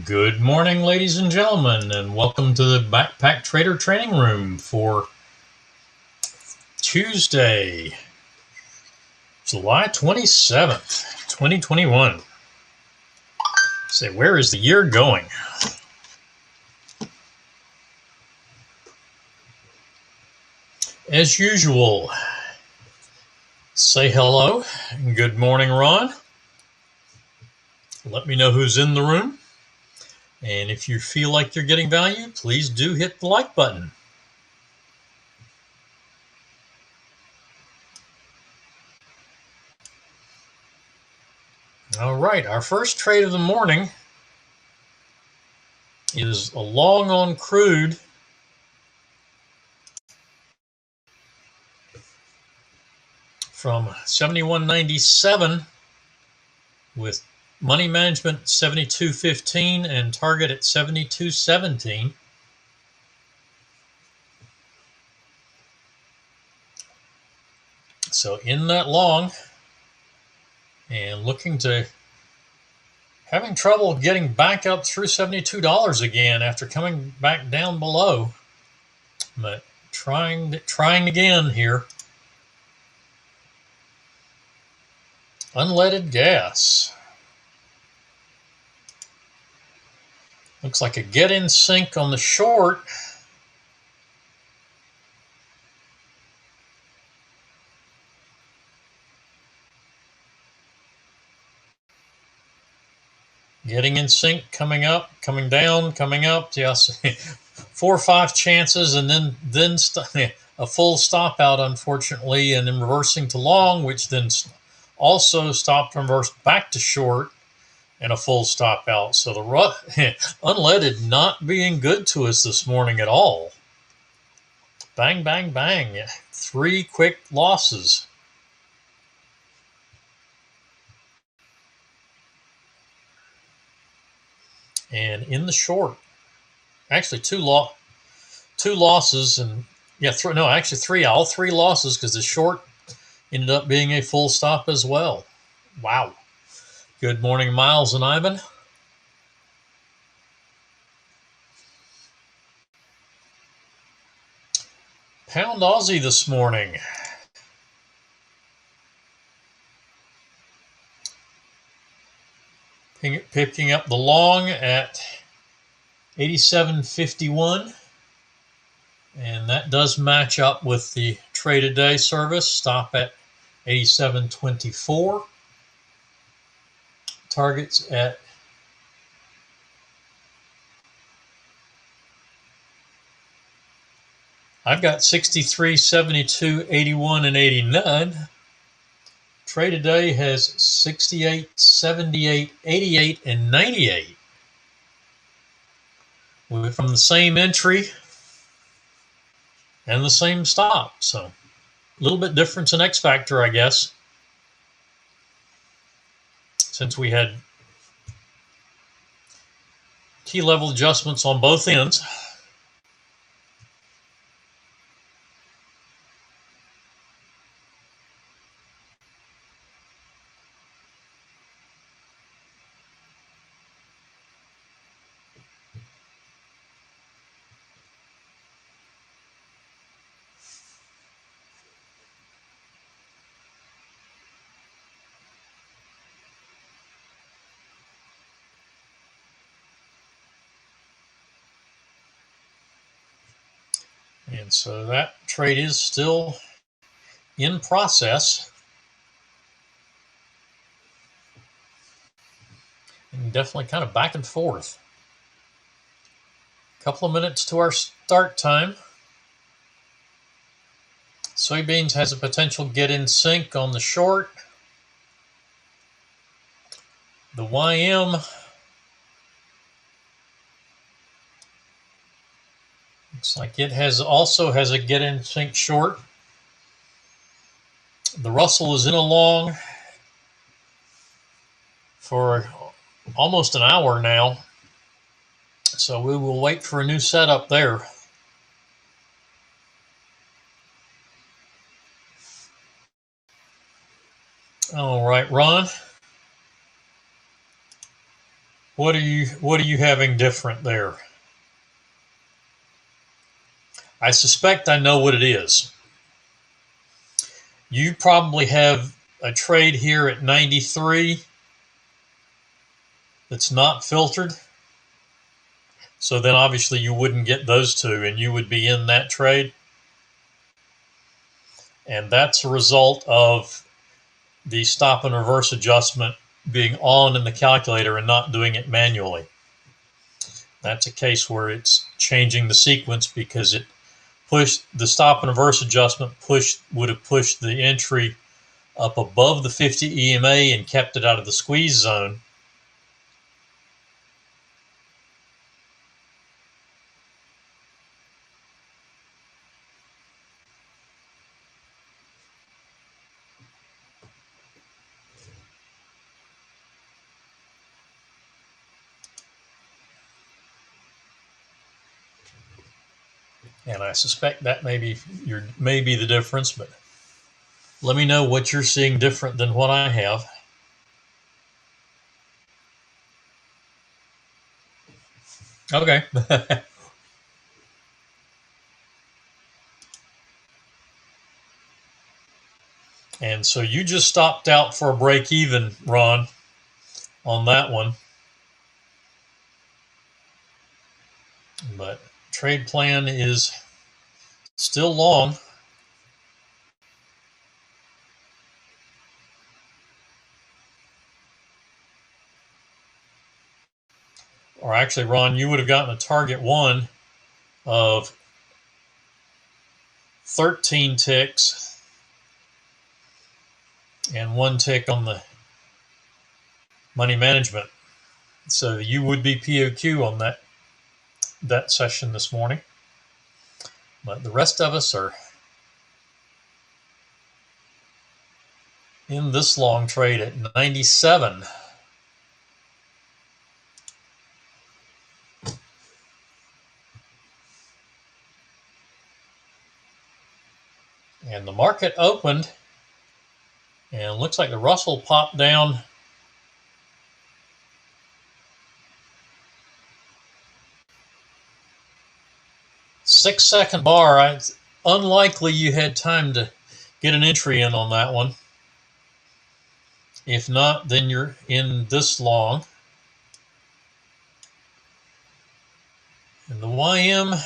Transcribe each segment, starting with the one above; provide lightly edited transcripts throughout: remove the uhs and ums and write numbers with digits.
Good morning, ladies and gentlemen, and welcome to the Backpacktrader training room for Tuesday, July 27th, 2021. Say, where is the year going? As usual, say hello. Good morning, Ron. Let me know who's in the room. And if you feel like you're getting value, please do hit the like button. All right, our first trade of the morning is a long on crude from 71.97 with money management 72.15 and target at 72.17. So in that long and looking to having trouble getting back up through $72 again after coming back down below, but trying again here. Unleaded gas. Looks like a get in sync on the short. Getting in sync, coming up, coming down, coming up. Yes, 4 or 5 chances, and then a full stop out, unfortunately, and then reversing to long, which then also stopped and reversed back to short, and a full stop out. So the unleaded not being good to us this morning at all. Bang, bang, bang. 3 quick losses. And in the short, actually two losses, and yeah, actually 3, all 3 losses, because the short ended up being a full stop as well. Wow. Good morning, Miles and Ivan. Pound Aussie this morning. Picking up the long at 87.51. And that does match up with the trade a day service. Stop at 87.24. Targets at I've got 63, 72, 81, and 89. Trade a day has 68, 78, 88, and 98. From the same entry and the same stop. So a little bit difference in X factor, I guess, since we had key level adjustments on both ends. And so that trade is still in process. And definitely kind of back and forth. A couple of minutes to our start time. Soybeans has a potential get in sync on the short. The YM looks like it also has a get in sync short. The Russell is in a long for almost an hour now. So we will wait for a new setup there. All right, Ron. What are you having different there? I suspect I know what it is. You probably have a trade here at 93 that's not filtered. So then obviously you wouldn't get those two and you would be in that trade. And that's a result of the stop and reverse adjustment being on in the calculator and not doing it manually. That's a case where it's changing the sequence because it pushed the stop and reverse adjustment would have pushed the entry up above the 50 EMA and kept it out of the squeeze zone. And I suspect that may be the difference, but let me know what you're seeing different than what I have. Okay. And so you just stopped out for a break even, Ron, on that one. But trade plan is still long. Or actually, Ron, you would have gotten a target one of 13 ticks and 1 tick on the money management. So you would be POQ on that session this morning. But the rest of us are in this long trade at 97. And the market opened, and it looks like the Russell popped down 6-second bar. It's unlikely you had time to get an entry in on that one. If not, then you're in this long. And the YM,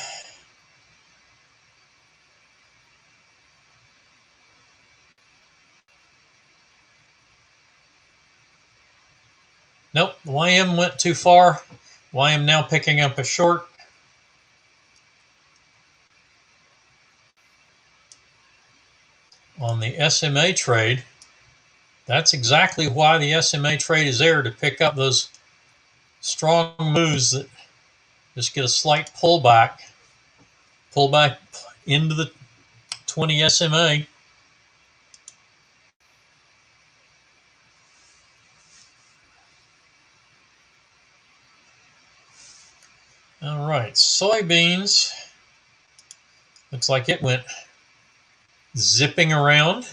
nope, the YM went too far. YM now picking up a short. On the SMA trade, that's exactly why the SMA trade is there, to pick up those strong moves that just get a slight pullback into the 20 SMA. All right, soybeans, looks like it went zipping around.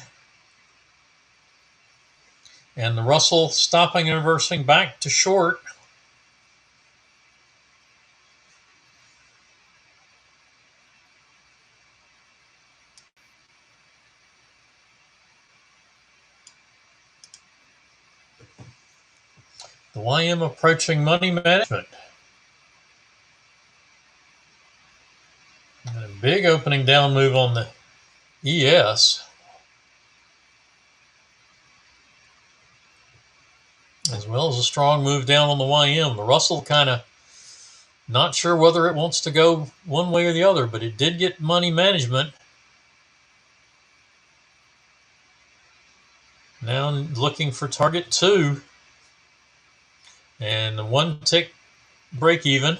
And the Russell stopping and reversing back to short. The YM approaching money management. And a big opening down move on the ES. As well as a strong move down on the YM. The Russell kind of not sure whether it wants to go one way or the other, but it did get money management. Now looking for target 2. And the 1 tick break even.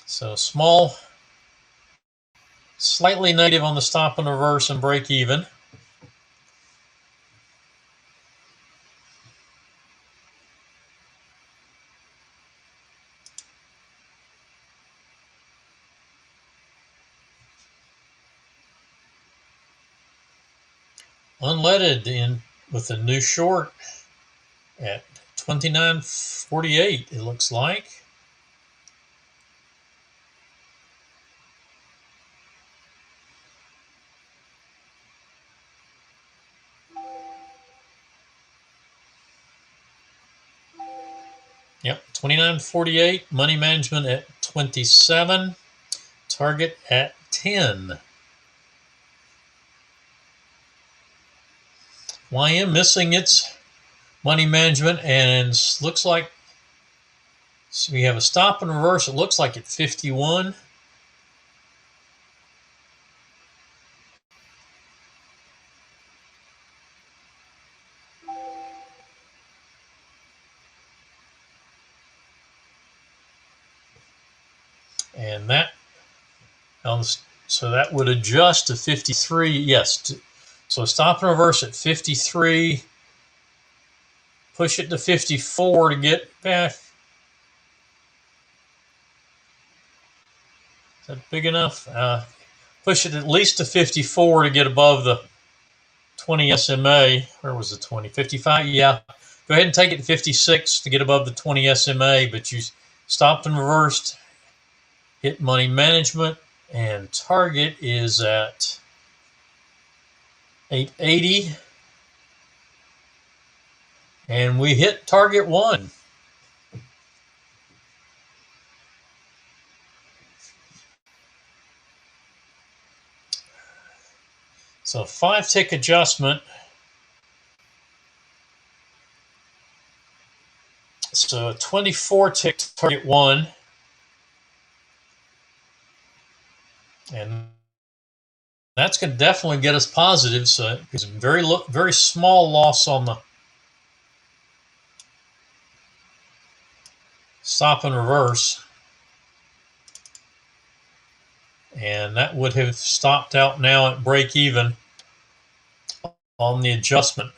So small, slightly negative on the stop and reverse and break even. Unleaded in with a new short at 29.48, it looks like. Yep, 29.48, money management at 27, target at 10. YM missing its money management, and looks like so we have a stop and reverse. It looks like at 51. And that, so that would adjust to 53. Yes. So stop and reverse at 53. Push it to 54 to get back. Is that big enough? Push it at least to 54 to get above the 20 SMA. Where was the 20? 55? Yeah. Go ahead and take it to 56 to get above the 20 SMA, but you stopped and reversed, hit money management, and target is at 880. And we hit target 1. So 5-tick adjustment. So a 24-tick target 1. And that's going to definitely get us positive. So it's very small loss on the stop and reverse. And that would have stopped out now at break even on the adjustment.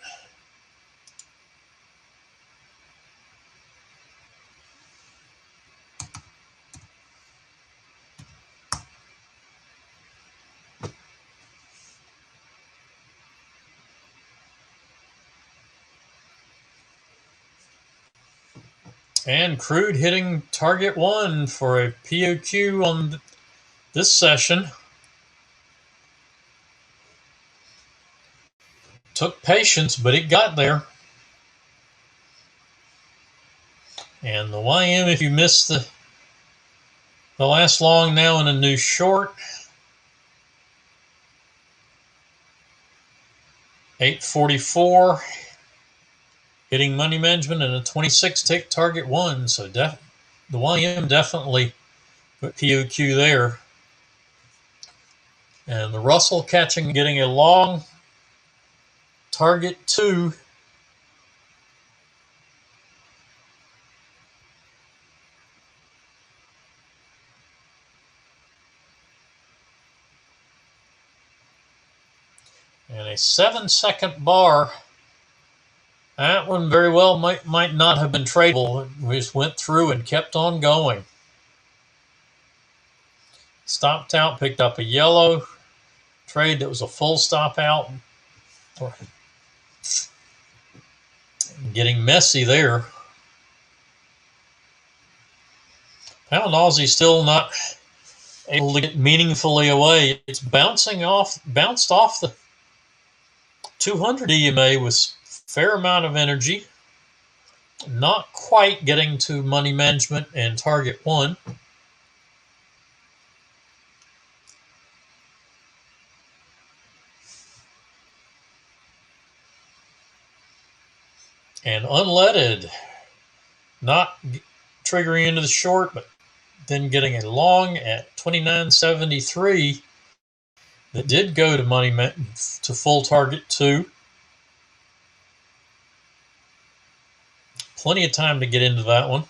And crude hitting target 1 for a POQ on this session. Took patience, but it got there. And the YM, if you missed the last long, now in a new short. 844, hitting money management and a 26-tick target 1. So the YM definitely put POQ there. And the Russell getting a long target 2. And a 7-second bar. That one very well might not have been tradable. We just went through and kept on going. Stopped out, picked up a yellow trade that was a full stop out. Getting messy there. Pound Aussie still not able to get meaningfully away. It's bounced off the 200 EMA with fair amount of energy. Not quite getting to money management and target 1. And unleaded, not triggering into the short, but then getting a long at 29.73 that did go to full target 2. Plenty of time to get into that one.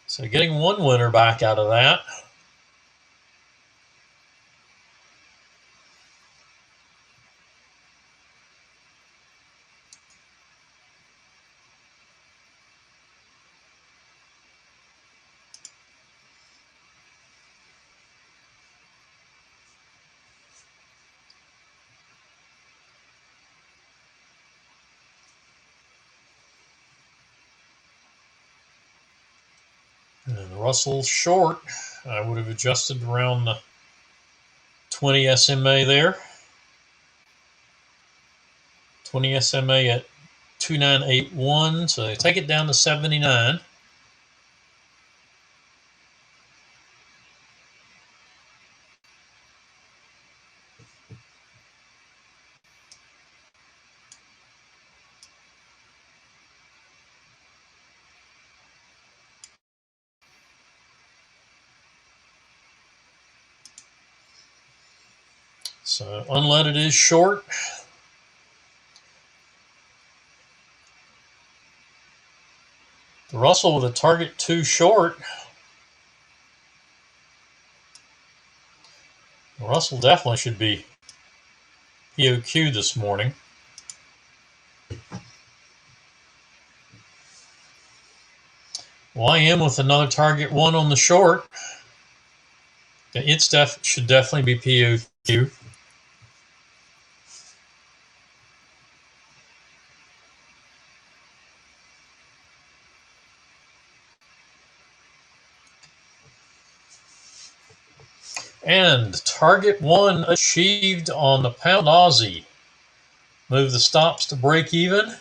So getting one winner back out of that. And the Russell short, I would have adjusted around the 20 SMA there. 20 SMA at 2981, so take it down to 79. So unleaded is short. The Russell with a target 2 short. The Russell definitely should be POQ this morning. YM with another target 1 on the short. It should definitely be POQ. And target 1 achieved on the pound Aussie. Move the stops to break even.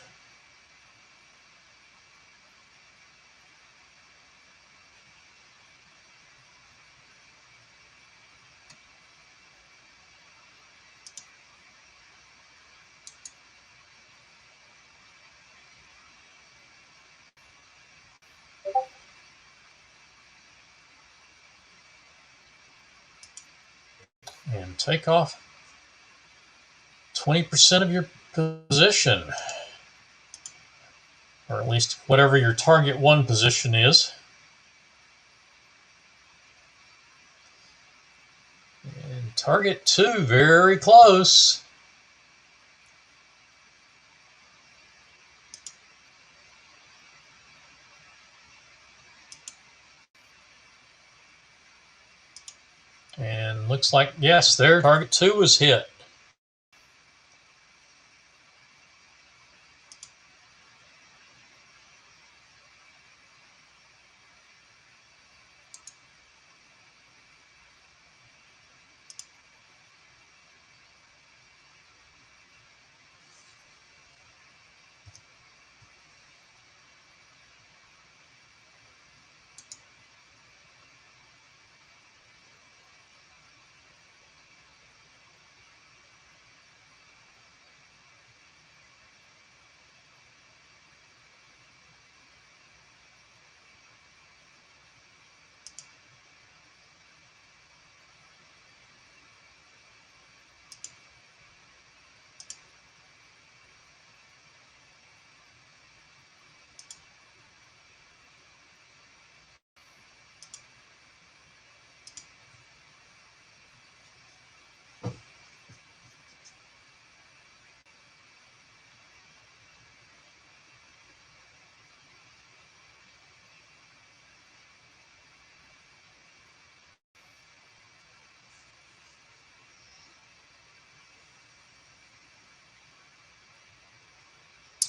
And take off 20% of your position, or at least whatever your target 1 position is. And target 2, very close. And looks like, yes, there, target 2 was hit.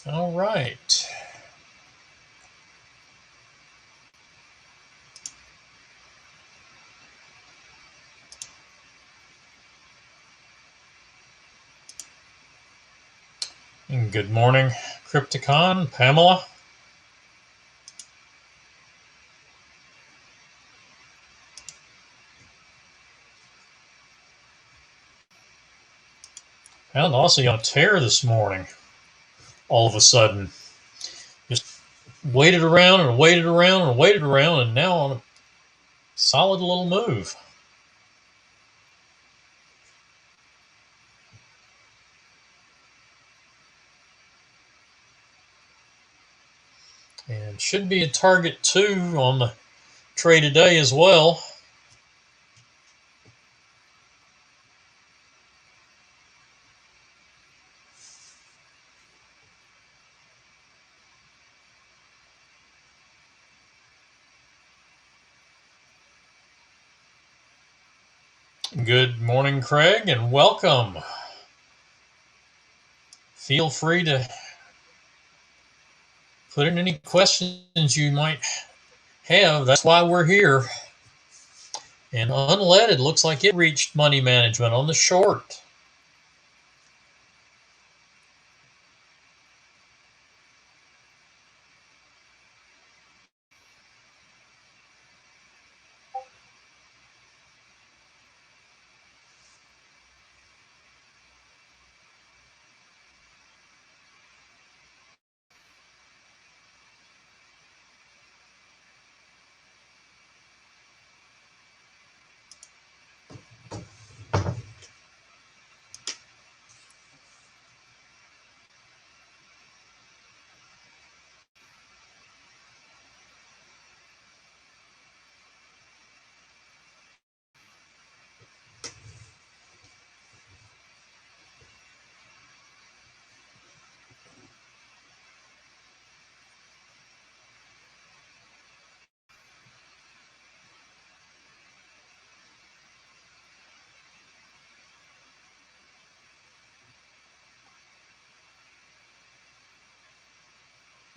All right. And good morning, Crypticon, Pamela. Pound Aussie on a tear this morning. All of a sudden, just waited around and waited around and waited around, and now on a solid little move. And should be a target 2 on the trade today as well. Good morning, Craig, and welcome. Feel free to put in any questions you might have. That's why we're here. And unleaded looks like it reached money management on the short.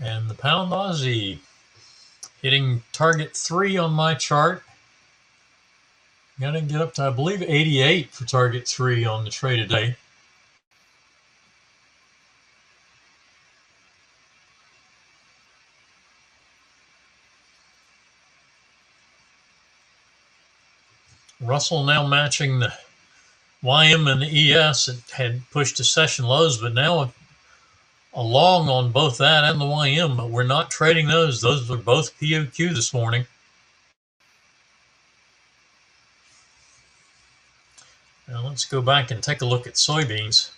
And the pound Aussie hitting target 3 on my chart. Gonna get up to, I believe, 88 for target 3 on the trade today. Russell now matching the YM and the ES. It had pushed to session lows, but now a long on both that and the YM, but we're not trading those. Those are both POQ this morning. Now let's go back and take a look at soybeans.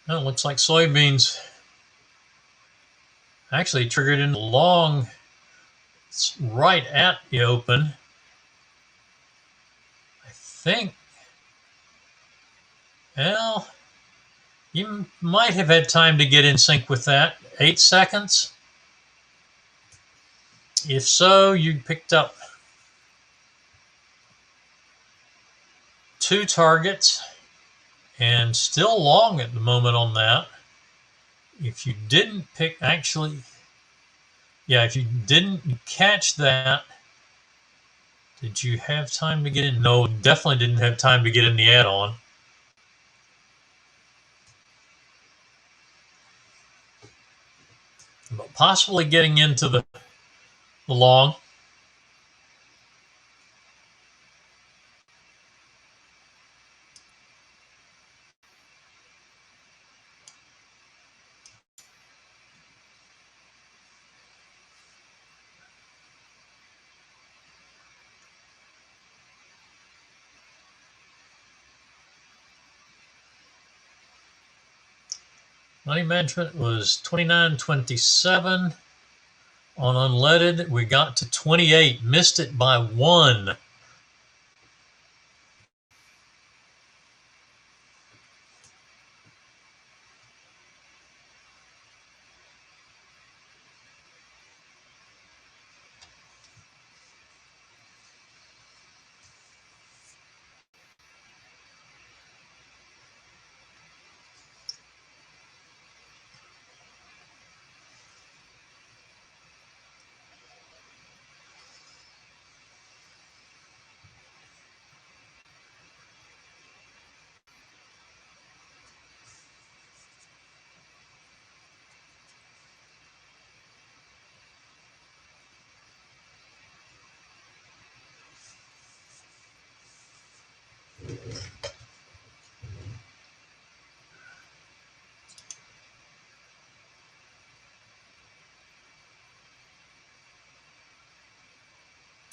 Now it looks like soybeans actually triggered in long. It's right at the open. I think, well, you might have had time to get in sync with that. 8 seconds? If so, you picked up 2 targets and still long at the moment on that. If you didn't pick, actually, yeah, if you didn't catch that, did you have time to get in? No, definitely didn't have time to get in the add-on. But possibly getting into the long. Money management was 29.27 on unleaded. We got to 28, missed it by 1.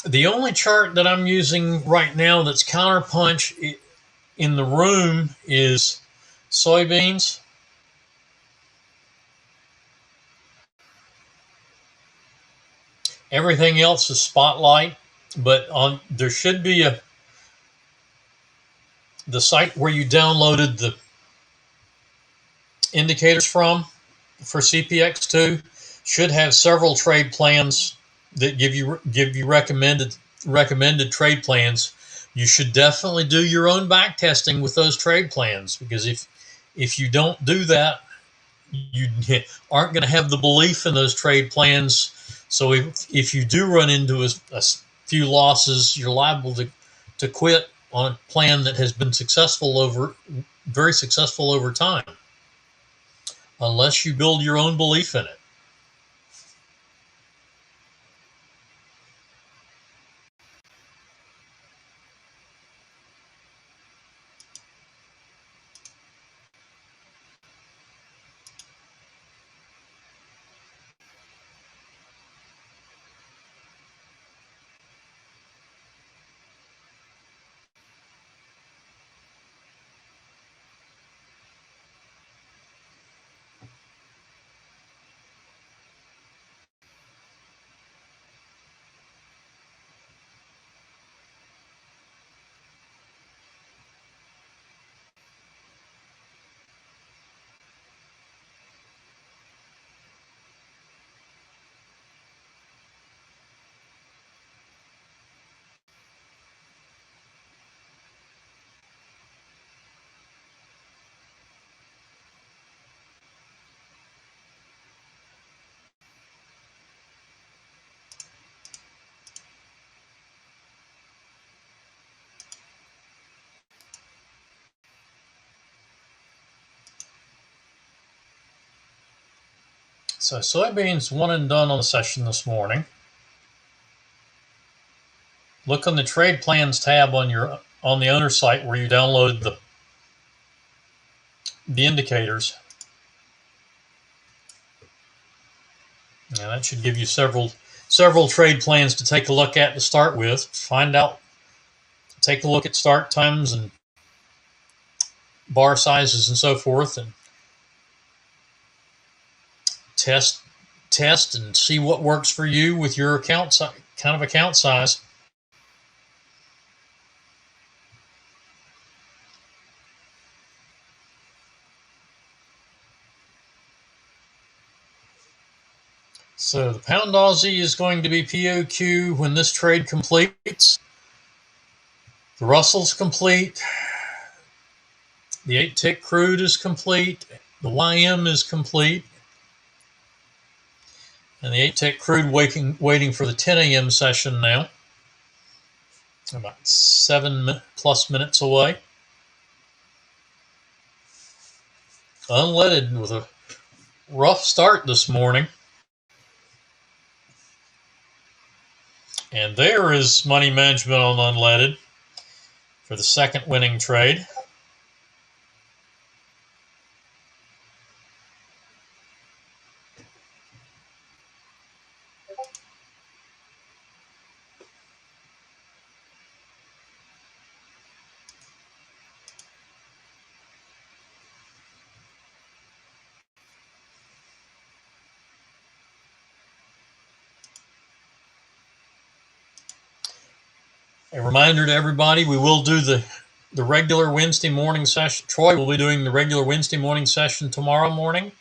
The only chart that I'm using right now that's counterpunch in the room is soybeans. Everything else is spotlight. but there should be the site where you downloaded the indicators from for CPX2 should have several trade plans that give you recommended trade plans. You should definitely do your own back testing with those trade plans, because if you don't do that, you aren't going to have the belief in those trade plans. So if you do run into a few losses, you're liable to quit on a plan that has been very successful over time, unless you build your own belief in it. So soybeans one and done on the session this morning. Look on the trade plans tab on the owner site where you downloaded the indicators. And that should give you several trade plans to take a look at to start with. Take a look at start times and bar sizes and so forth, and test and see what works for you with your account size. So the pound Aussie is going to be POQ when this trade completes. The Russell's complete. The 8-tick crude is complete. The YM is complete. And the 8-tick crude waiting for the 10 a.m. session now. About 7+ minutes away. Unleaded with a rough start this morning. And there is money management on unleaded for the second winning trade. A reminder to everybody, we will do the regular Wednesday morning session. Troy will be doing the regular Wednesday morning session tomorrow morning,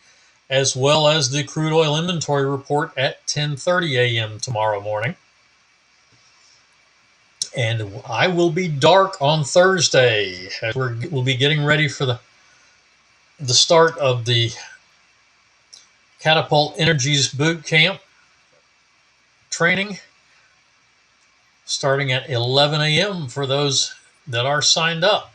as well as the crude oil inventory report at 10:30 a.m. tomorrow morning. And I will be dark on Thursday, as we'll be getting ready for the start of the Catapult Energies boot camp training, starting at 11 a.m. for those that are signed up.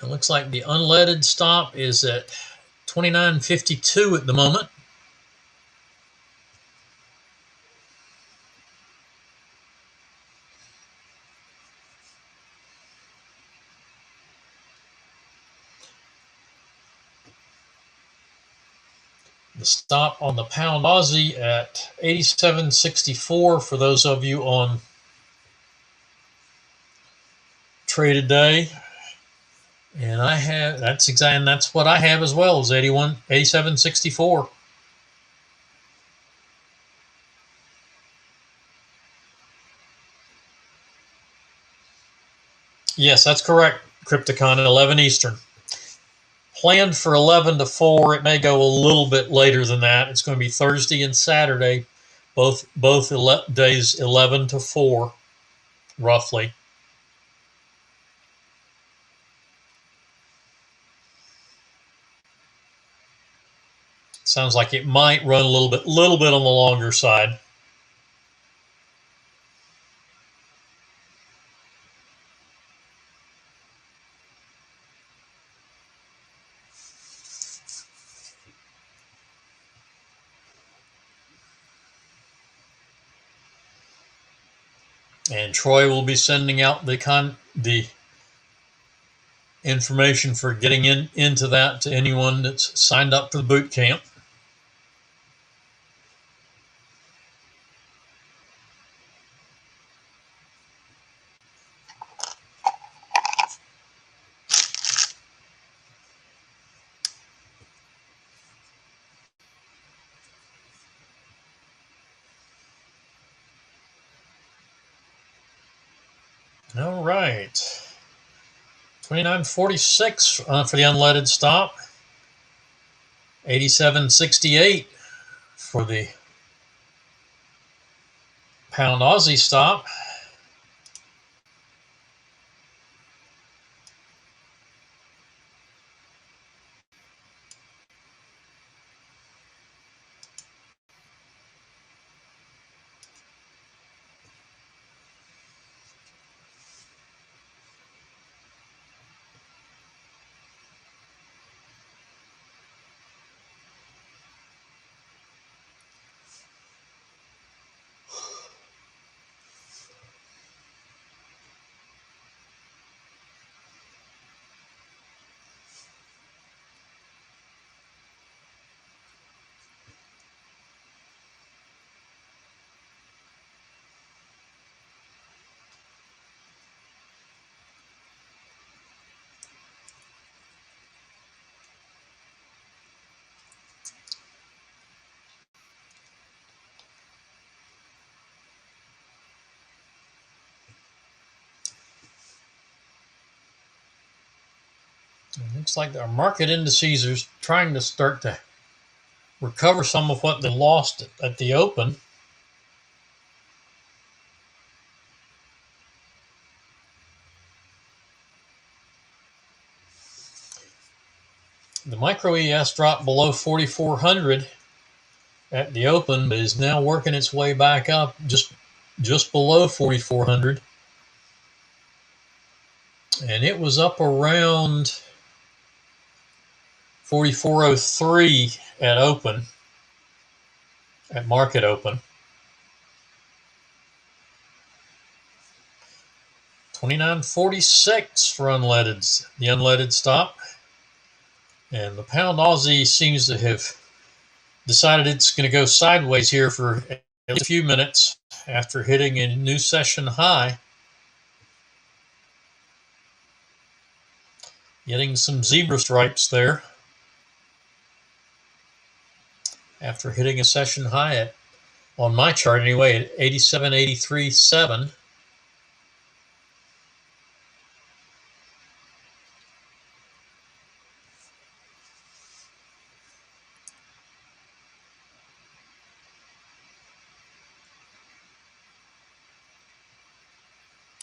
It looks like the unleaded stop is at 29.52 at the moment. The stop on the pound Aussie at 87.64 for those of you on trade a day. And that's what I have as well, is 87.64. Yes, that's correct, Crypticon, 11 Eastern. Planned for 11 to 4. It may go a little bit later than that. It's going to be Thursday and Saturday, both days 11 to 4, roughly. Sounds like it might run a little bit on the longer side. And Troy will be sending out the information for getting into that to anyone that's signed up for the boot camp. All right. 29.46 for the unleaded stop. 87.68 for the pound Aussie stop. It looks like our market indices are trying to start to recover some of what they lost at the open. The micro ES dropped below 4,400 at the open, but is now working its way back up just below 4,400. And it was up around 4,403 at open, at market open. 29.46 for unleaded, the unleaded stop. And the pound Aussie seems to have decided it's going to go sideways here for at least a few minutes after hitting a new session high. Getting some zebra stripes there after hitting a session high on my chart anyway, at 87.83.7.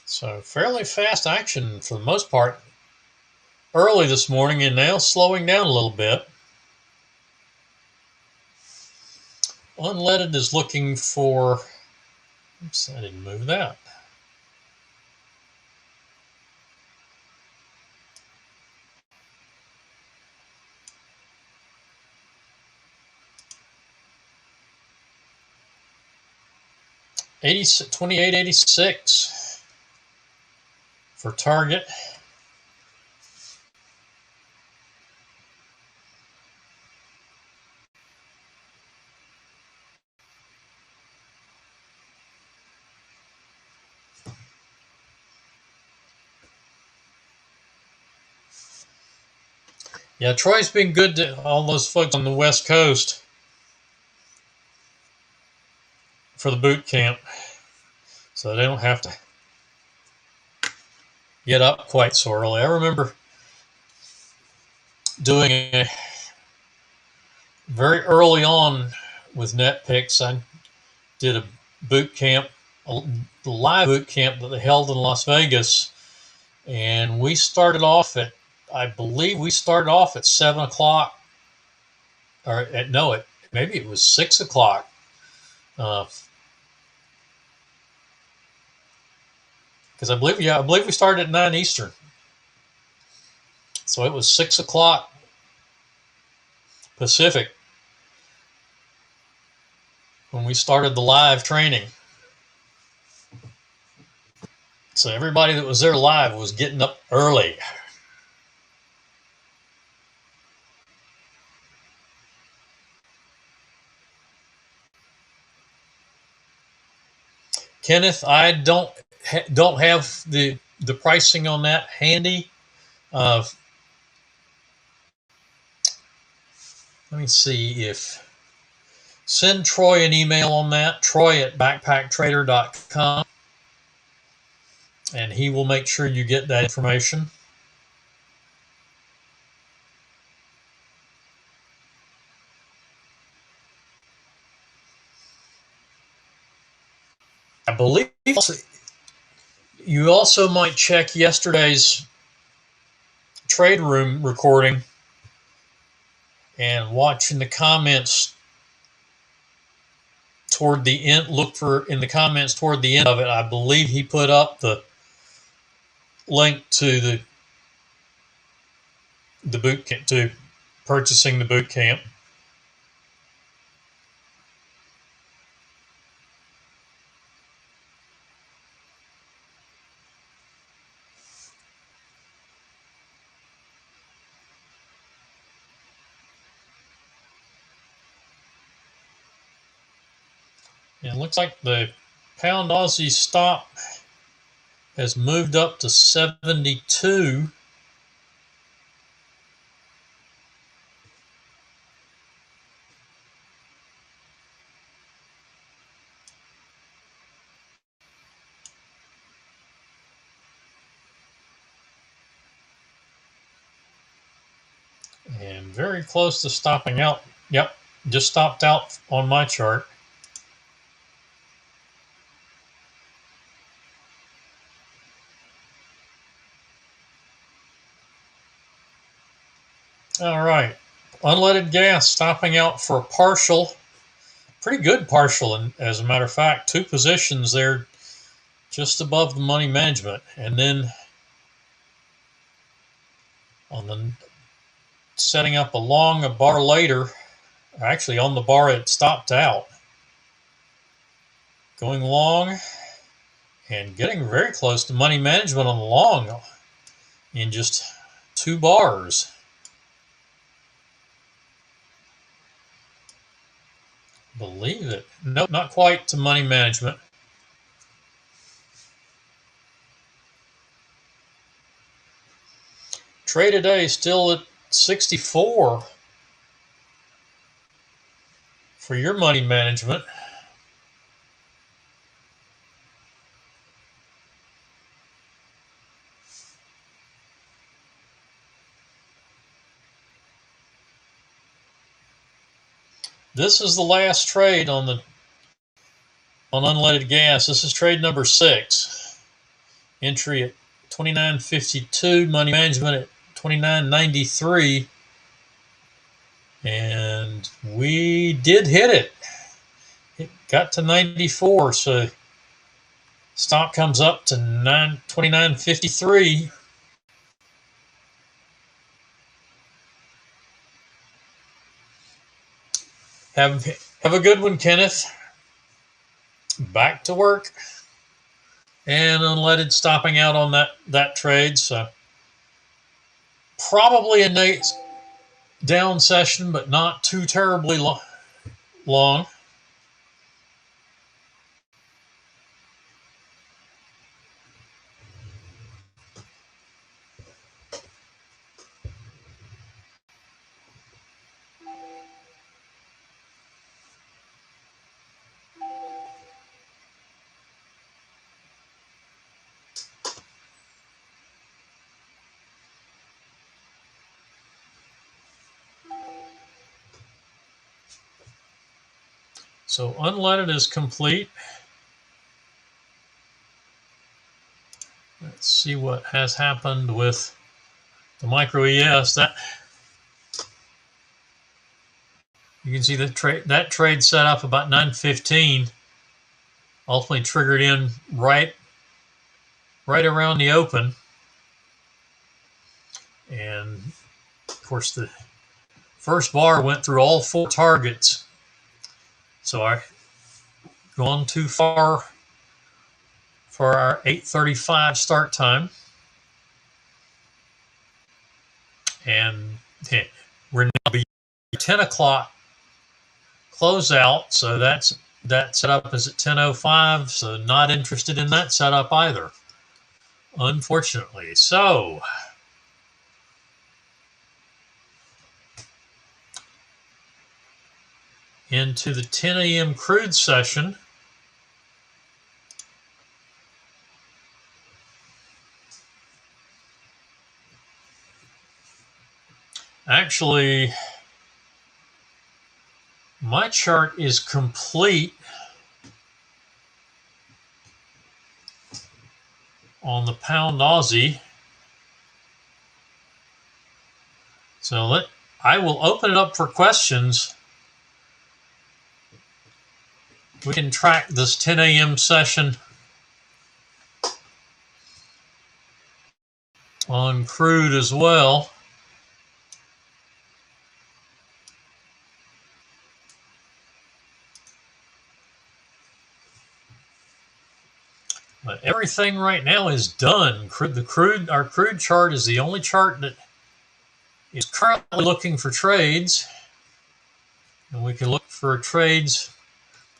So fairly fast action for the most part early this morning, and now slowing down a little bit. Unleaded is looking for, oops, I didn't move that. $28.86 for target. Yeah, Troy's been good to all those folks on the West Coast for the boot camp, so they don't have to get up quite so early. I remember doing a very early on with NetPicks. I did a boot camp, a live boot camp that they held in Las Vegas, and we started off at, I believe we started off at 7 o'clock, or at no, it maybe it was 6 o'clock. Because I believe we started at 9 Eastern, so it was 6 o'clock Pacific when we started the live training. So everybody that was there live was getting up early. Kenneth, I don't have the pricing on that handy. Uh, Let me see if send Troy an email on that. Troy at backpacktrader.com, and he will make sure you get that information. I believe you also might check yesterday's trade room recording and watch in the comments toward the end. Look for in the comments toward the end of it. I believe he put up the link to the boot camp, to purchasing the boot camp. And it looks like the pound Aussie stop has moved up to 72. And very close to stopping out. Yep, just stopped out on my chart. All right, unleaded gas stopping out for a partial, pretty good partial, and as a matter of fact, two positions there just above the money management, and then on the setting up along a bar later, actually on the bar it stopped out, going long and getting very close to money management on the long in just 2 bars. Believe it. Nope, not quite to money management. Trade today still at 64 for your money management. This is the last trade on unleaded gas. This is trade number 6. Entry at 29.52, money management at 29.93, and we did hit it. It got to 94, so stop comes up to 29.53. Have a good one, Kenneth. Back to work. And unleaded stopping out on that trade, so probably a down session, but not too terribly long. So unleaded is complete. Let's see what has happened with the micro ES. That you can see the trade set up about 9:15, ultimately triggered in right around the open, and of course the first bar went through all 4 targets. So I gone too far for our 8:35 start time, and we're now be 10 o'clock closeout. So that setup is at 10:05. So not interested in that setup either, unfortunately. So into the 10 a.m. crude session. Actually, my chart is complete on the pound Aussie. So I will open it up for questions. We can track this 10 a.m. session on crude as well. But everything right now is done. Our crude chart is the only chart that is currently looking for trades, and we can look for trades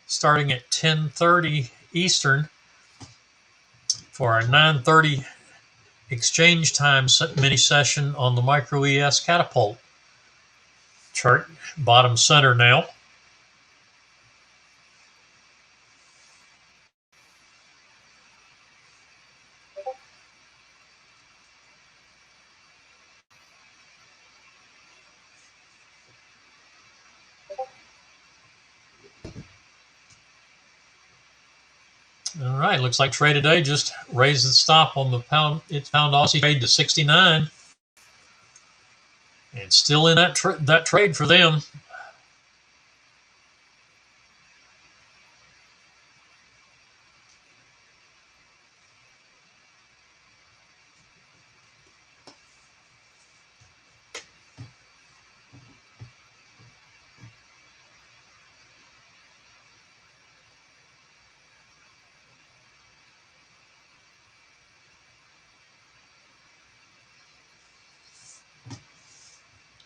starting at 10:30 Eastern for our 9:30 exchange time mini session on the micro ES catapult chart, bottom center now. All right, looks like trade today just raised the stop on the pound Aussie trade to 69, and still in that trade for them.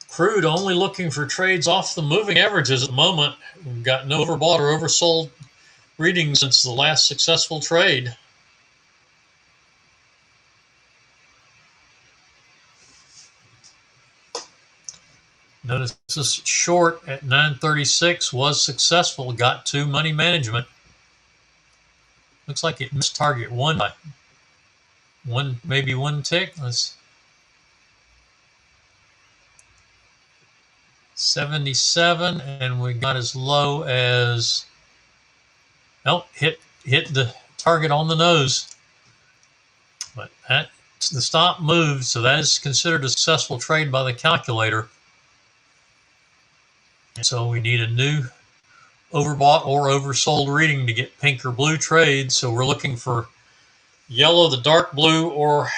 Crude only looking for trades off the moving averages at the moment. We've got no overbought or oversold reading since the last successful trade. Notice this short at 9:36 was successful, got to money management. Looks like it missed target one by maybe one tick. Let's 77, and we got as low as hit the target on the nose. But the stop moved, so that is considered a successful trade by the calculator. And so we need a new overbought or oversold reading to get pink or blue trades. So we're looking for yellow, the dark blue, or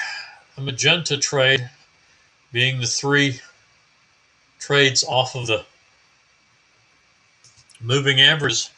a magenta trade, being the 3 trades off of the moving average.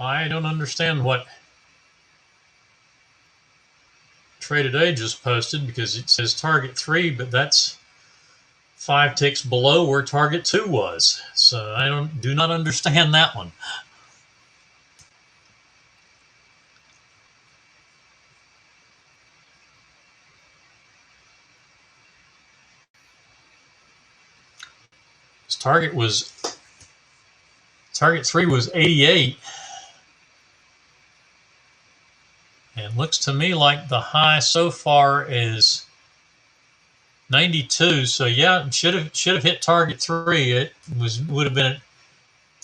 I don't understand what Trade just posted because it says target 3, but that's 5 ticks below where target 2 was. So I do not understand that one. Target 3 was 88, and looks to me like the high so far is 92. So yeah, it should have hit target 3. It would have been at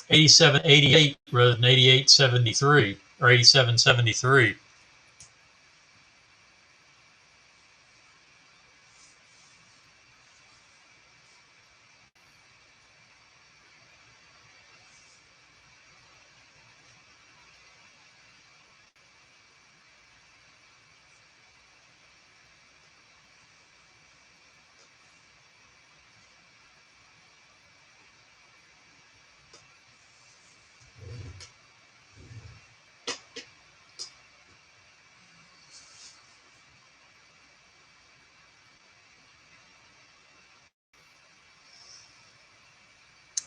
87.88 rather than 88.73 or 87.73.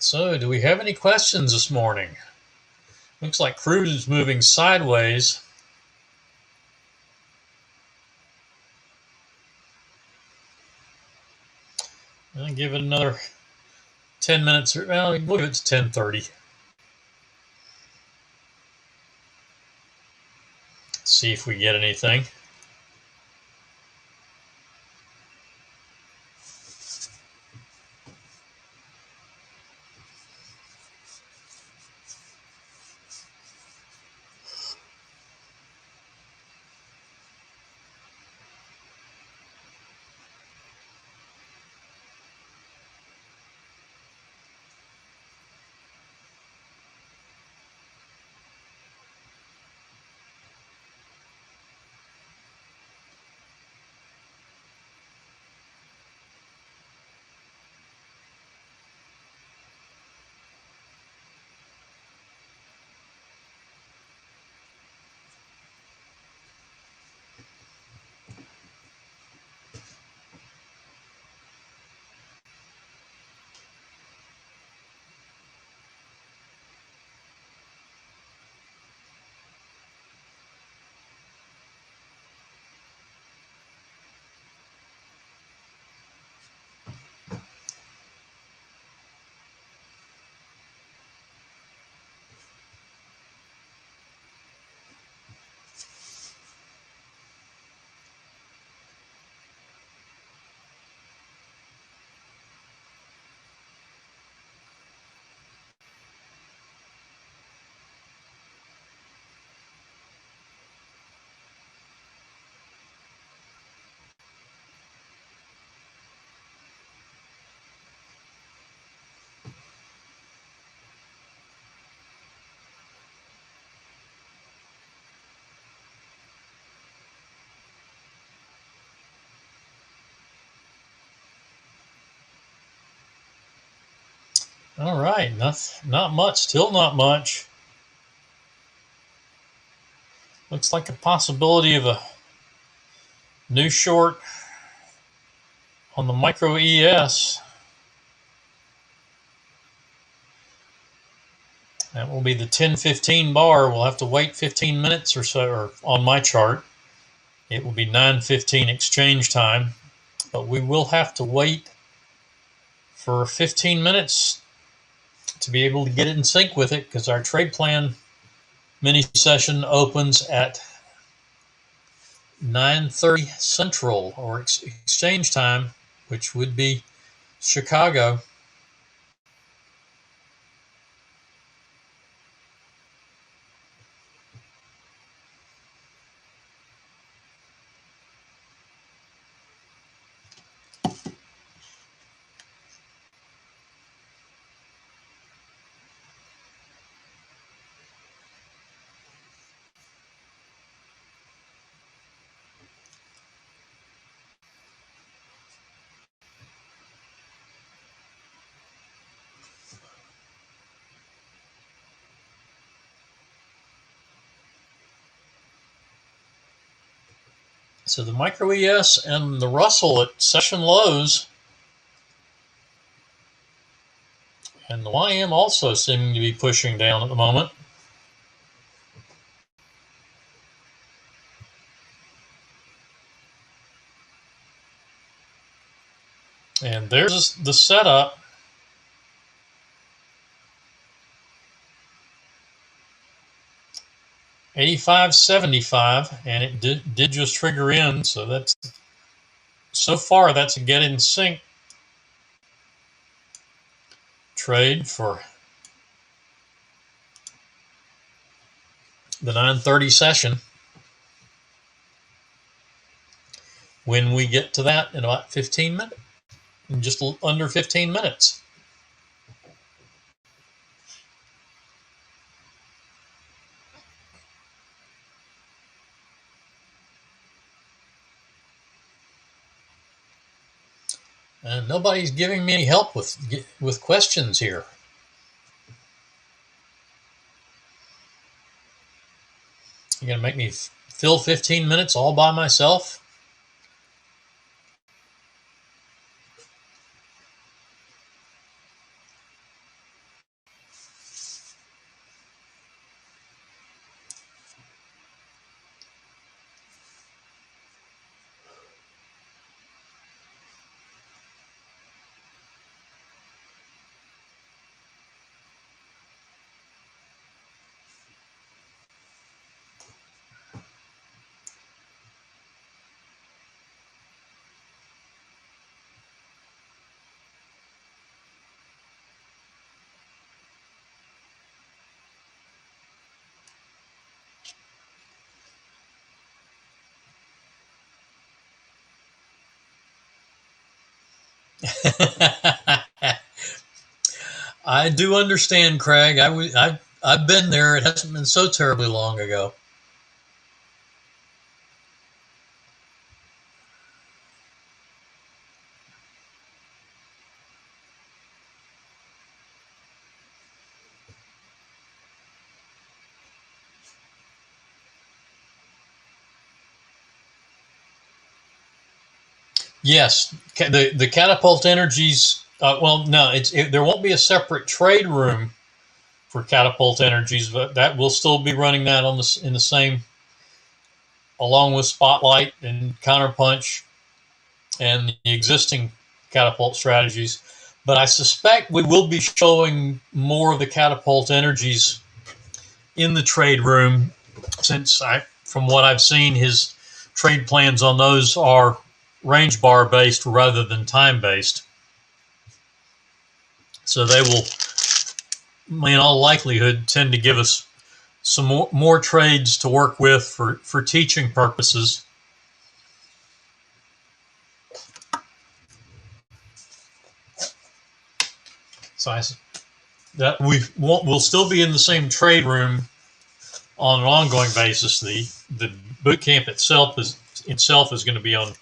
So, do we have any questions this morning? Looks like crude is moving sideways. I'll give it another 10 minutes. Well, we'll give it to 10:30. See if we get anything. All right, not much. Still not much. Looks like a possibility of a new short on the micro ES. That will be the 10:15 bar. We'll have to wait 15 minutes or so, or on my chart. It will be 9:15 exchange time, but we will have to wait for 15 minutes to be able to get it in sync with it because our trade plan mini session opens at 9:30 Central or exchange time, which would be Chicago. So the micro ES and the Russell at session lows, and the YM also seeming to be pushing down at the moment. And there's the setup. $85.75, and it did just trigger in, so that's so far that's a get in sync trade for the 9:30 session. When we get to that in about 15 minutes, in just under 15 minutes. And nobody's giving me any help with questions here. You're going to make me fill 15 minutes all by myself? I do understand, Craig. I've been there. It hasn't been so terribly long ago. Yes, the Catapult Energies. Well, no, there won't be a separate trade room for Catapult Energies, but that will still be running that in the same, along with Spotlight and Counterpunch and the existing Catapult strategies. But I suspect we will be showing more of the Catapult Energies in the trade room, since from what I've seen, his trade plans on those are range bar based rather than time based. So they will, in all likelihood, tend to give us some more trades to work with for teaching purposes. So we'll still be in the same trade room on an ongoing basis. The boot camp itself is going to be on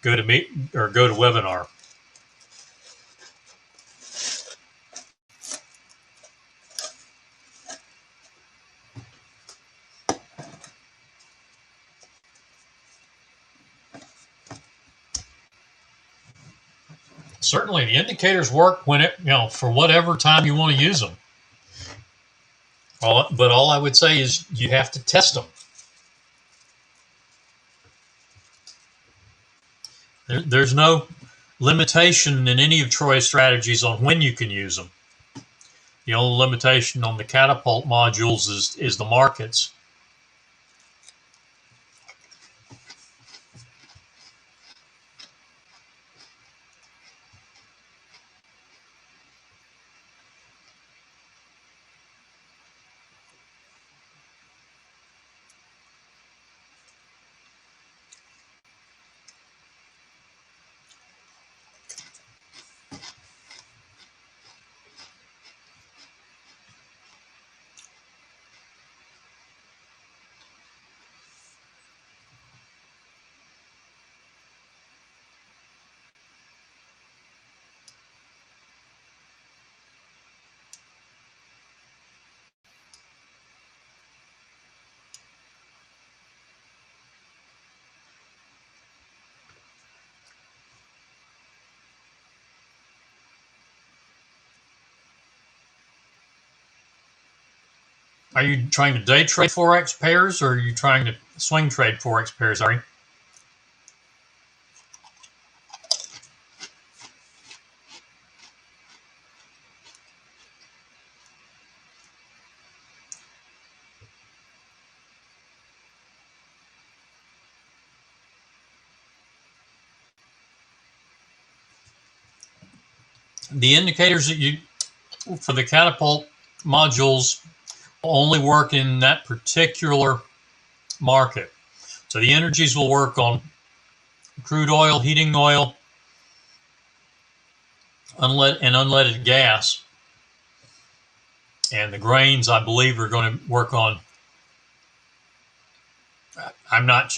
GoToMeet or GoToWebinar. Certainly, the indicators work when for whatever time you want to use them. But all I would say is you have to test them. There's no limitation in any of Troy's strategies on when you can use them. The only limitation on the Catapult modules is the markets. Are you trying to day trade forex pairs, or are you trying to swing trade forex pairs? Are you? The indicators that you for the catapult modules only work in that particular market. So the energies will work on crude oil, heating oil, and unleaded gas. And the grains, I believe, are going to work on. I'm not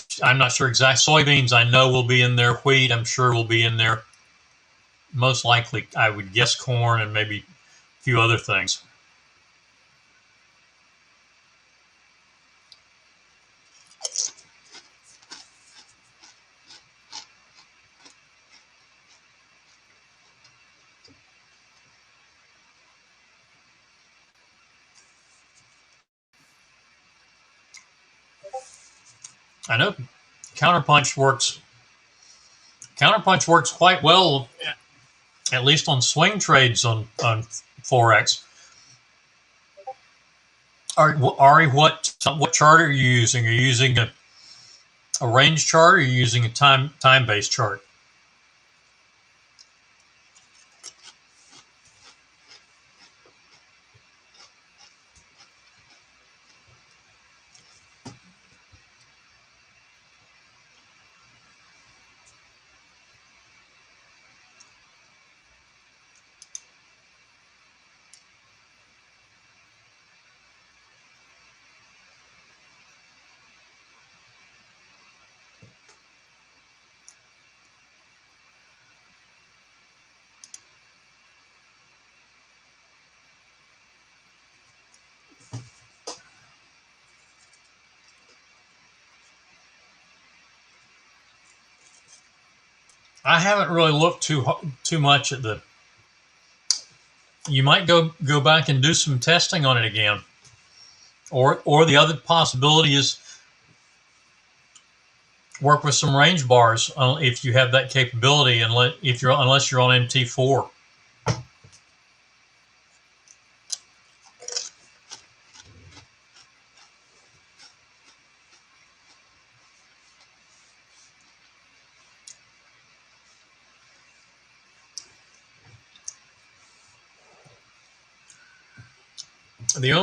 sure exact. Soybeans, I know will be in there. Wheat, I'm sure will be in there. Most likely, I would guess corn and maybe a few other things. I know Counterpunch works. Counterpunch works quite well, at least on swing trades on forex. Ari, what chart are you using? Are you using a range chart, or are you using a time based chart? I haven't really looked too much at the. You might go back and do some testing on it again, or the other possibility is work with some range bars if you have that capability, unless you're on MT4.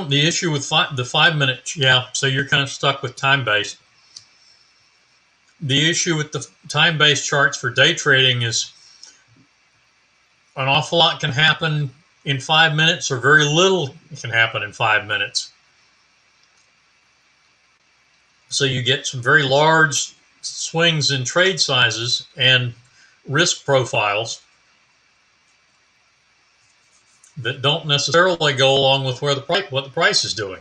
The issue with the 5 minute, yeah, so you're kind of stuck with time based. The issue with the time based charts for day trading is an awful lot can happen in 5 minutes, or very little can happen in 5 minutes. So you get some very large swings in trade sizes and risk profiles that don't necessarily go along with what the price is doing.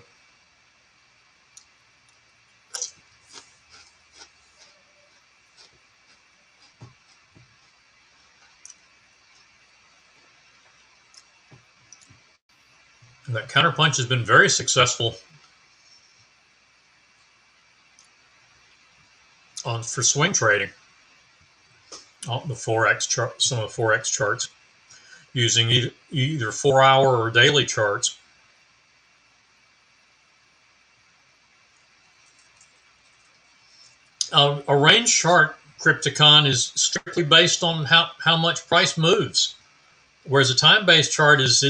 And that counterpunch has been very successful for swing trading on the forex chart, some of the forex charts, using either 4-hour or daily charts. A range chart, Crypticon, is strictly based on how much price moves, whereas a time-based chart is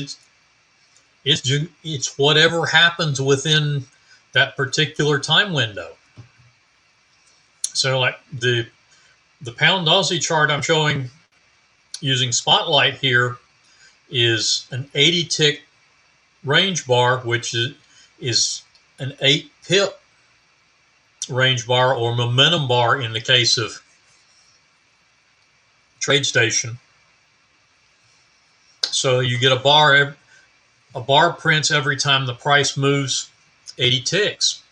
it's whatever happens within that particular time window. So, like the pound Aussie chart I'm showing using Spotlight here is an 80 tick range bar, which is an 8 pip range bar, or momentum bar in the case of TradeStation. So you get a bar prints every time the price moves 80 ticks,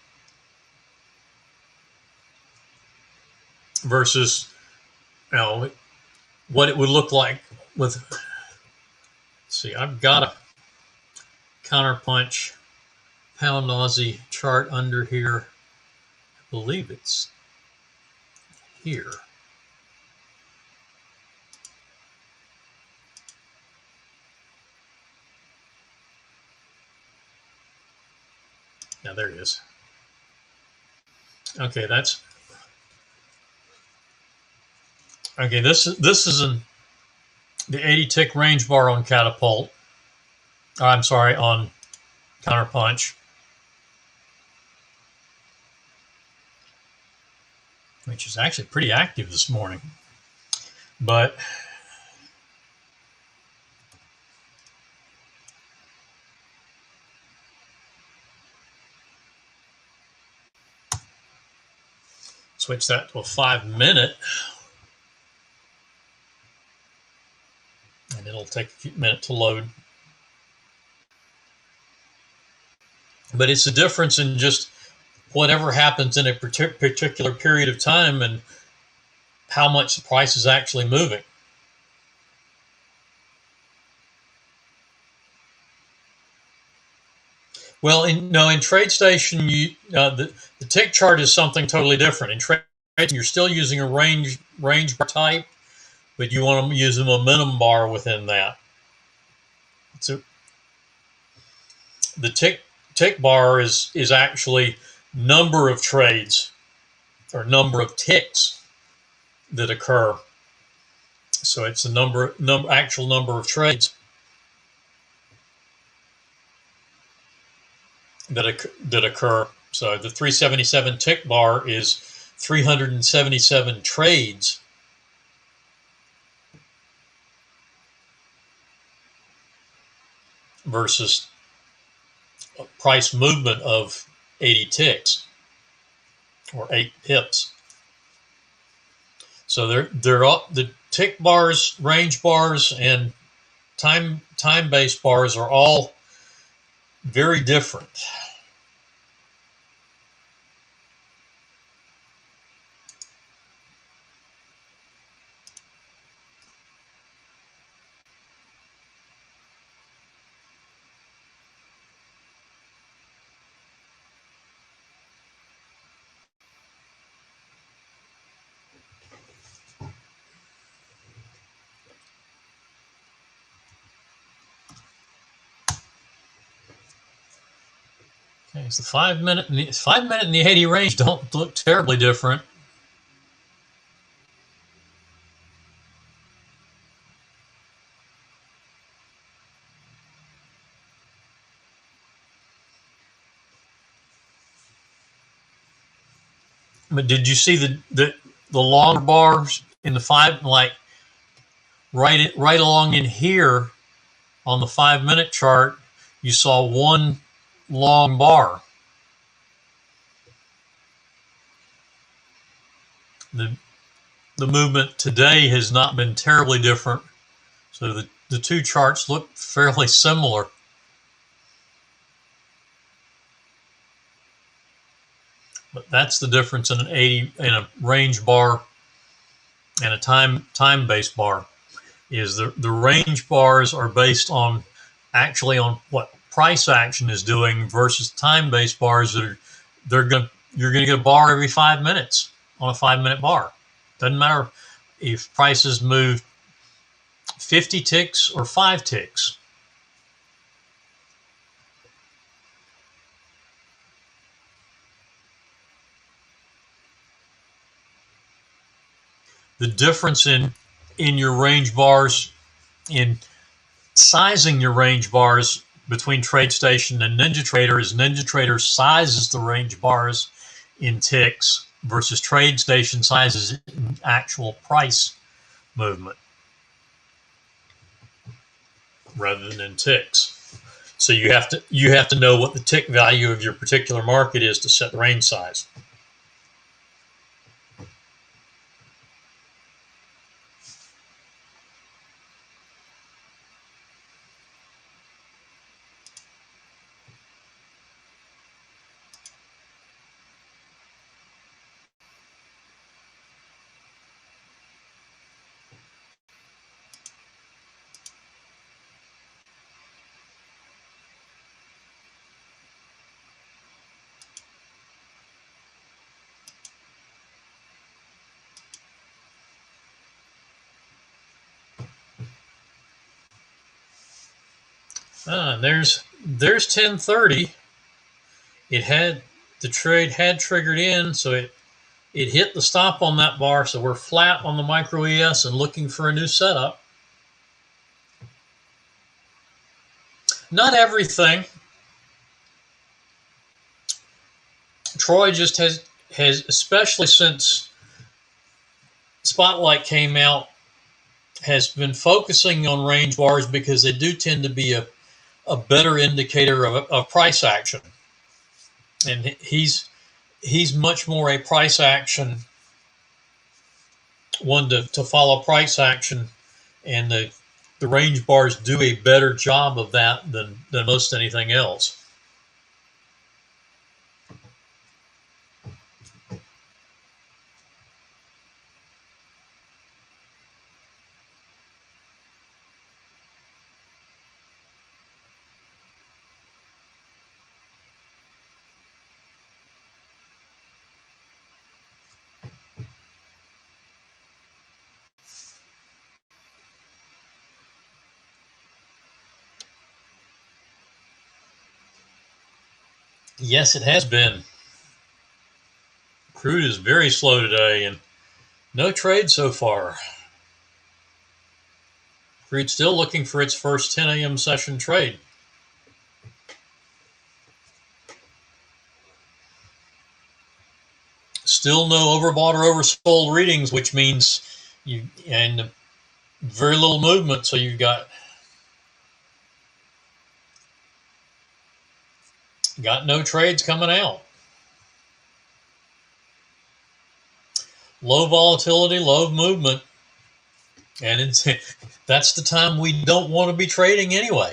versus what it would look like with. Let's see, I've got a counterpunch pound Aussie chart under here. I believe it's here. Now there it is. Okay, that's okay. This is the 80 tick range bar on Catapult. I'm sorry, on Counterpunch, which is actually pretty active this morning. But switch that to a 5-minute, and it'll take a few minutes to load. But it's the difference in just whatever happens in a particular period of time and how much the price is actually moving. Well, in TradeStation, the tick chart is something totally different. In TradeStation, you're still using a range bar type, but you want to use a momentum bar within that. So the tick bar is actually number of trades or number of ticks that occur. So it's the actual number of trades that occur. So the 377 tick bar is 377 trades versus a price movement of 80 ticks or 8 pips. So they're all, the tick bars, range bars, and time-based bars are all very different. Okay, so the 5-minute and the 80 range don't look terribly different. But did you see the longer bars in the 5, like right along in here on the 5-minute chart? You saw one long bar. The movement today has not been terribly different, so the two charts look fairly similar. But that's the difference in an 80 in a range bar and a time-based bar. Is the range bars are based on actually on what price action is doing versus time-based bars that are you're gonna get a bar every 5 minutes on a 5-minute bar. Doesn't matter if prices move 50 ticks or 5 ticks. The difference in your range bars, in sizing your range bars between TradeStation and NinjaTrader, is NinjaTrader sizes the range bars in ticks versus TradeStation sizes it in actual price movement rather than in ticks. So you have to know what the tick value of your particular market is to set the range size. There's 10:30. The trade had triggered in, so it hit the stop on that bar. So we're flat on the micro ES and looking for a new setup. Not everything. Troy just has especially since Spotlight came out, has been focusing on range bars because they do tend to be a better indicator of price action. And he's much more a price action one to follow price action, and the range bars do a better job of that than most anything else. Yes, it has been. Crude is very slow today, and no trade so far. Crude still looking for its first 10 a.m. session trade. Still no overbought or oversold readings, which means and very little movement. So you've got no trades coming out. Low volatility, low movement, and that's the time we don't want to be trading anyway.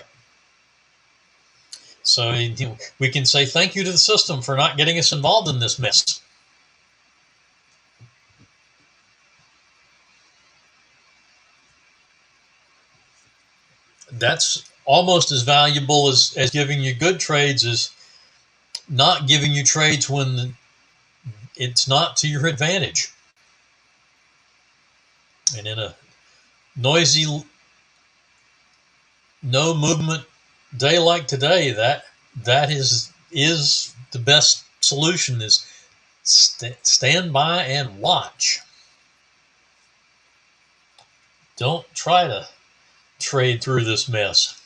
So we can say thank you to the system for not getting us involved in this mess. That's almost as valuable as giving you good trades is not giving you trades when it's not to your advantage. And in a noisy, no movement day like today, that is the best solution is stand by and watch. Don't try to trade through this mess.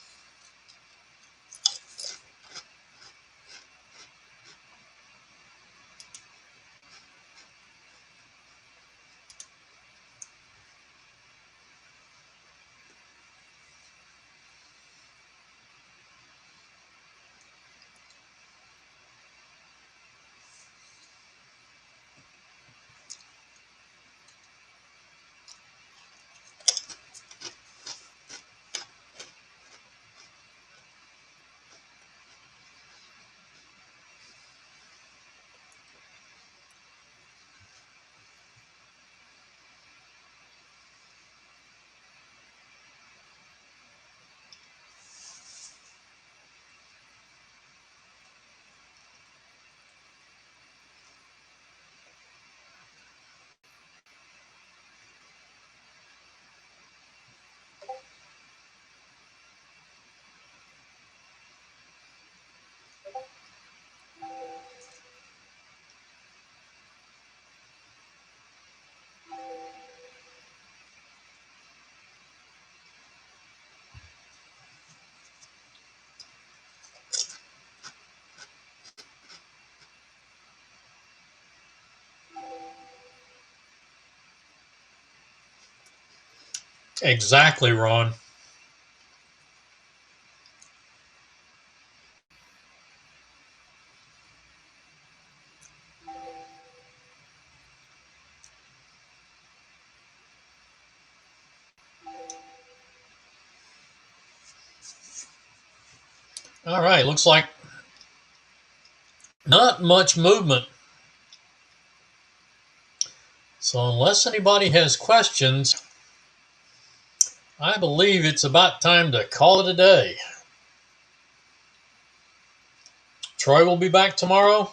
Exactly, Ron. All right, looks like not much movement. So unless anybody has questions, I believe it's about time to call it a day. Troy will be back tomorrow.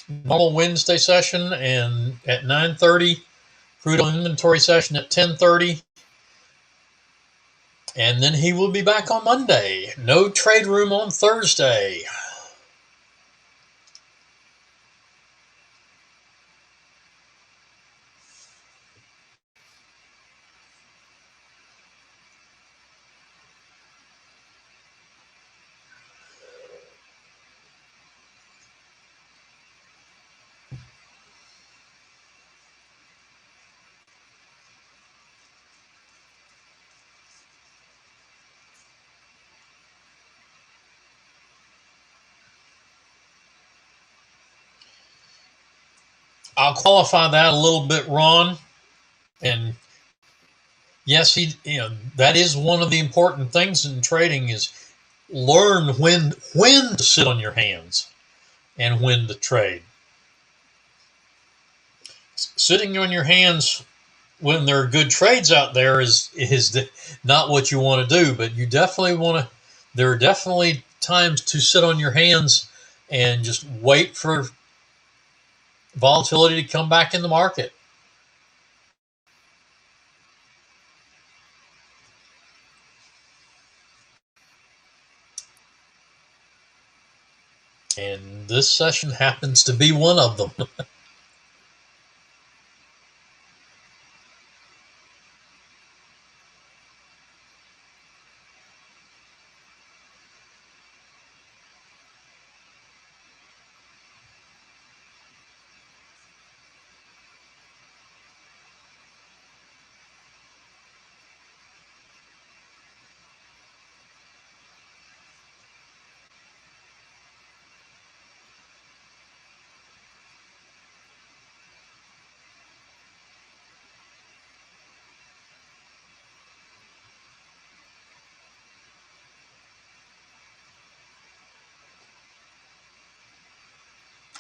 Normal Wednesday session, and at 9:30, crude oil inventory session at 10:30. And then he will be back on Monday. No trade room on Thursday. I'll qualify that a little bit, Ron. And yes, that is one of the important things in trading is learn when to sit on your hands and when to trade. Sitting on your hands when there are good trades out there is not what you want to do, but you definitely want to. There are definitely times to sit on your hands and just wait for volatility to come back in the market. And this session happens to be one of them.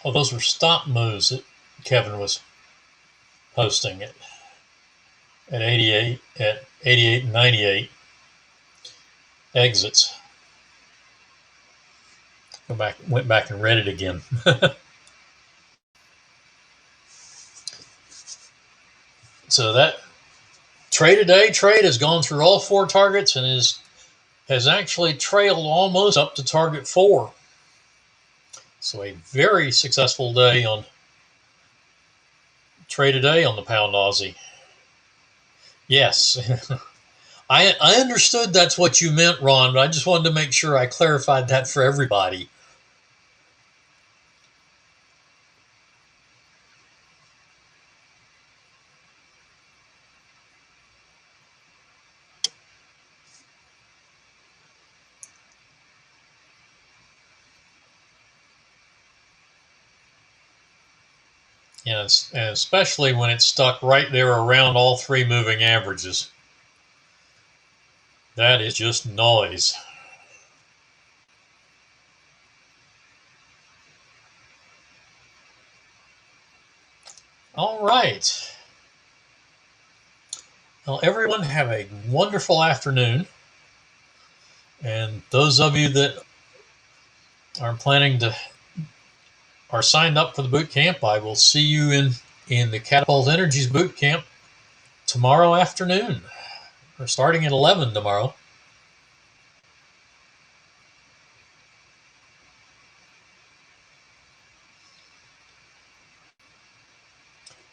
Well, those were stop moves that Kevin was posting at 88 and 98 exits. Went back and read it again. So that trade has gone through all four targets and has actually trailed almost up to target 4. So a very successful day on trade today on the pound Aussie. Yes. I understood that's what you meant, Ron, but I just wanted to make sure I clarified that for everybody. And especially when it's stuck right there around all 3 moving averages. That is just noise. All right. Well, everyone have a wonderful afternoon. And those of you that are signed up for the boot camp, I will see you in the Catapult Energies boot camp tomorrow afternoon. We're starting at 11 tomorrow.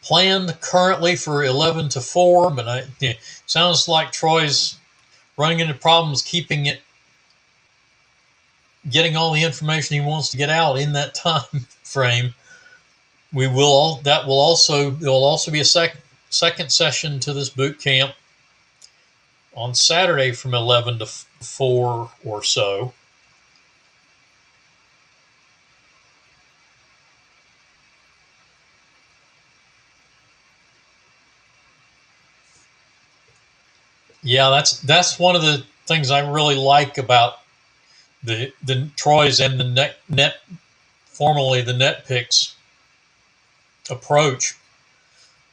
Planned currently for 11 to 4, but sounds like Troy's running into problems getting all the information he wants to get out in that time frame. There will also be a second session to this boot camp on Saturday from 11 to 4 or so. Yeah, that's one of the things I really like about the Troy's and the formerly the net picks approach,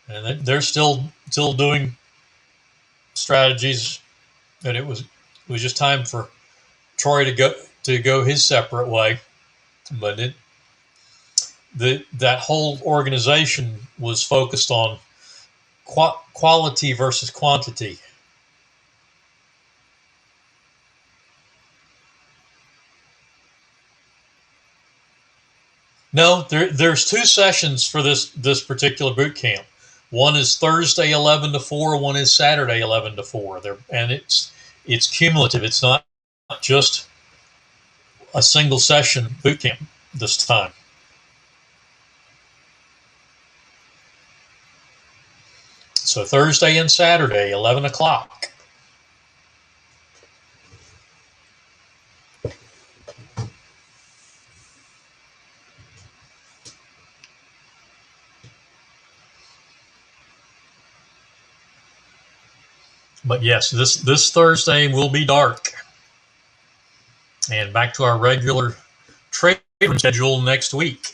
and they're still doing strategies. And it was just time for Troy to go his separate way, but that whole organization was focused on quality versus quantity. No, there's two sessions for this particular boot camp. One is Thursday 11 to 4. One is Saturday 11 to 4. And it's cumulative. It's not just a single session boot camp this time. So Thursday and Saturday, 11 o'clock. But yes, this Thursday will be dark. And back to our regular trade schedule next week.